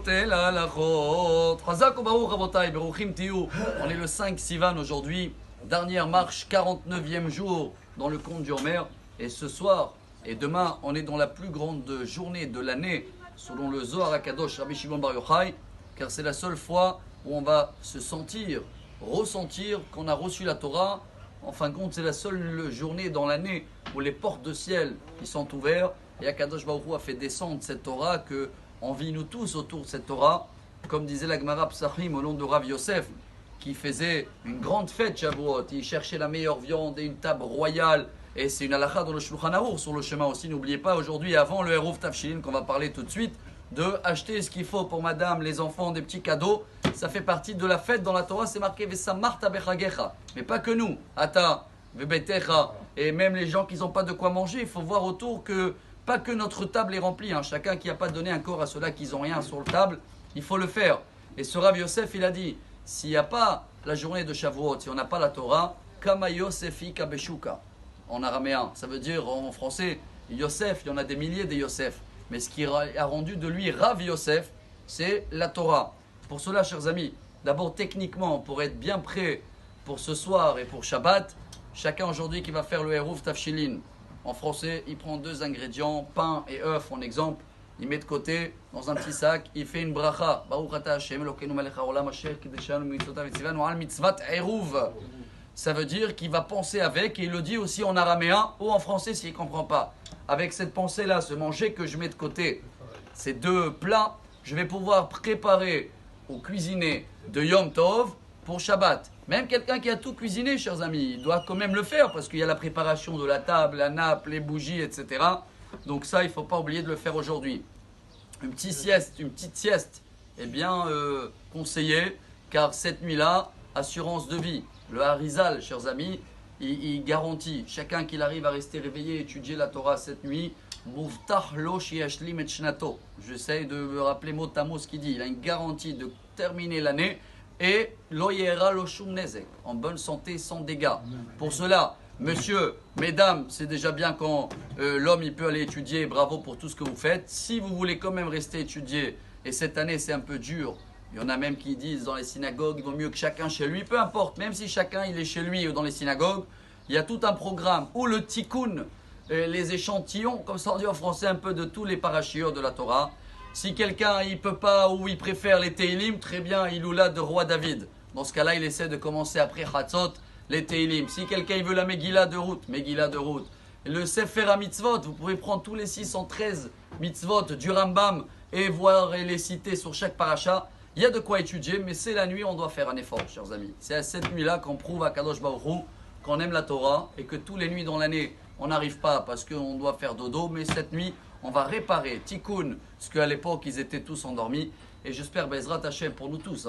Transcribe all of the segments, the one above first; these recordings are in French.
el halachot. Chazak ubaruch rabotai, beruchim tiyu. On est le 5 Sivan aujourd'hui, dernière marche, 49e jour dans le compte du Homer. Et ce soir et demain, on est dans la plus grande journée de l'année, selon le Zohar HaKadosh Rabbi Shimon Bar Yochai, car c'est la seule fois où on va se sentir, ressentir qu'on a reçu la Torah. En fin de compte, c'est la seule journée dans l'année où les portes de ciel qui sont ouvertes. Et HaKadosh Baruch Hu a fait descendre cette Torah, qu'on vit nous tous autour de cette Torah. Comme disait la Gemara Psachim au nom de Rav Yosef, qui faisait une grande fête Shavuot. Il cherchait la meilleure viande et une table royale. Et c'est une halakha dans le Shulchan Aruch sur le chemin aussi. N'oubliez pas aujourd'hui, avant le Eruv Tafshilin qu'on va parler tout de suite, de acheter ce qu'il faut pour madame, les enfants, des petits cadeaux. Ça fait partie de la fête dans la Torah, c'est marqué Vesamarta bechagecha. Mais pas que nous, Ata, Vebetecha, et même les gens qui n'ont pas de quoi manger. Il faut voir autour que pas que notre table est remplie. Chacun qui n'a pas donné un corps à ceux-là qui n'ont rien sur le table, il faut le faire. Et ce Rav Yosef, il a dit, s'il n'y a pas la journée de Shavuot, si on n'a pas la Torah, Kama Yosefi Kabeshuka, en araméen, ça veut dire en français, Yosef, il y en a des milliers de Yosef. Mais ce qui a rendu de lui Rav Yosef, c'est la Torah. Pour cela, chers amis, d'abord techniquement, pour être bien prêt pour ce soir et pour Shabbat, chacun aujourd'hui qui va faire le Eruv Tafshilin, en français, il prend 2 ingrédients, pain et œuf en exemple, il met de côté dans un petit sac, il fait une bracha. Baruch ata Hashem Elokeinu melech haolam asher kideshanu mitzvotav etzivanu al mitzvat eruv. Ça veut dire qu'il va penser avec, et il le dit aussi en araméen ou en français s'il ne comprend pas. Avec cette pensée-là, ce manger que je mets de côté, ces 2 plats, je vais pouvoir préparer ou cuisiner de Yom Tov pour Shabbat. Même quelqu'un qui a tout cuisiné, chers amis, il doit quand même le faire parce qu'il y a la préparation de la table, la nappe, les bougies, etc. Donc ça, il ne faut pas oublier de le faire aujourd'hui. Une petite sieste est bien conseillée, car cette nuit-là, assurance de vie. Le Harizal, chers amis, il garantit, chacun qui arrive à rester réveillé et étudier la Torah cette nuit, Muftach lo shiashlim et shnato. J'essaie de me rappeler mot à mot ce qu'il dit. Il a une garantie de terminer l'année et lo yera lo shum nezek, en bonne santé, sans dégâts. Pour cela, monsieur, mesdames, c'est déjà bien quand l'homme il peut aller étudier. Bravo pour tout ce que vous faites. Si vous voulez quand même rester étudier, et cette année c'est un peu dur, il y en a même qui disent dans les synagogues, il vaut mieux que chacun chez lui, peu importe, même si chacun il est chez lui ou dans les synagogues, il y a tout un programme où le tikkun, les échantillons, comme ça on dit en français, un peu de tous les parachutes de la Torah. Si quelqu'un il peut pas ou il préfère les Teilim, très bien, il ou là de roi David. Dans ce cas-là, il essaie de commencer après Chatzot, les Teilim. Si quelqu'un il veut la Megillah de route, Megillah de route. Le Sefer HaMitzvot, vous pouvez prendre tous les 613 mitzvot du Rambam et voir et les citer sur chaque paracha. Il y a de quoi étudier, mais c'est la nuit, on doit faire un effort, chers amis. C'est à cette nuit-là qu'on prouve à Kadosh Baruch Hu qu'on aime la Torah et que toutes les nuits dans l'année, on n'arrive pas parce qu'on doit faire dodo, mais cette nuit, on va réparer Tikkun, parce qu'à l'époque, ils étaient tous endormis. Et j'espère, Bezrat Hashem, pour nous tous,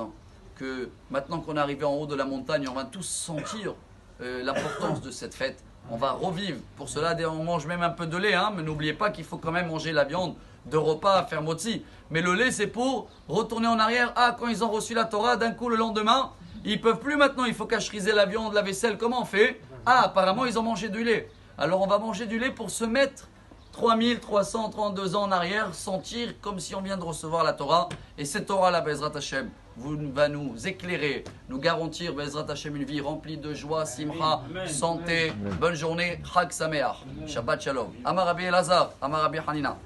que maintenant qu'on est arrivé en haut de la montagne, on va tous sentir l'importance de cette fête. On va revivre. Pour cela, on mange même un peu de lait, mais n'oubliez pas qu'il faut quand même manger la viande de repas, faire motzi. Mais le lait, c'est pour retourner en arrière. Quand ils ont reçu la Torah, d'un coup, le lendemain, ils peuvent plus maintenant. Il faut cacheriser la viande, la vaisselle. Comment on fait? Apparemment, ils ont mangé du lait. Alors, on va manger du lait pour se mettre 3332 ans en arrière, sentir comme si on vient de recevoir la Torah. Et cette Torah-là, Bezrat Hashem, va nous éclairer, nous garantir, Bezrat Hashem, une vie remplie de joie, simcha, santé. Bonne journée, Chag Sameach, Shabbat Shalom. Amar Rabbi Elazar, Amar Rabbi Hanina.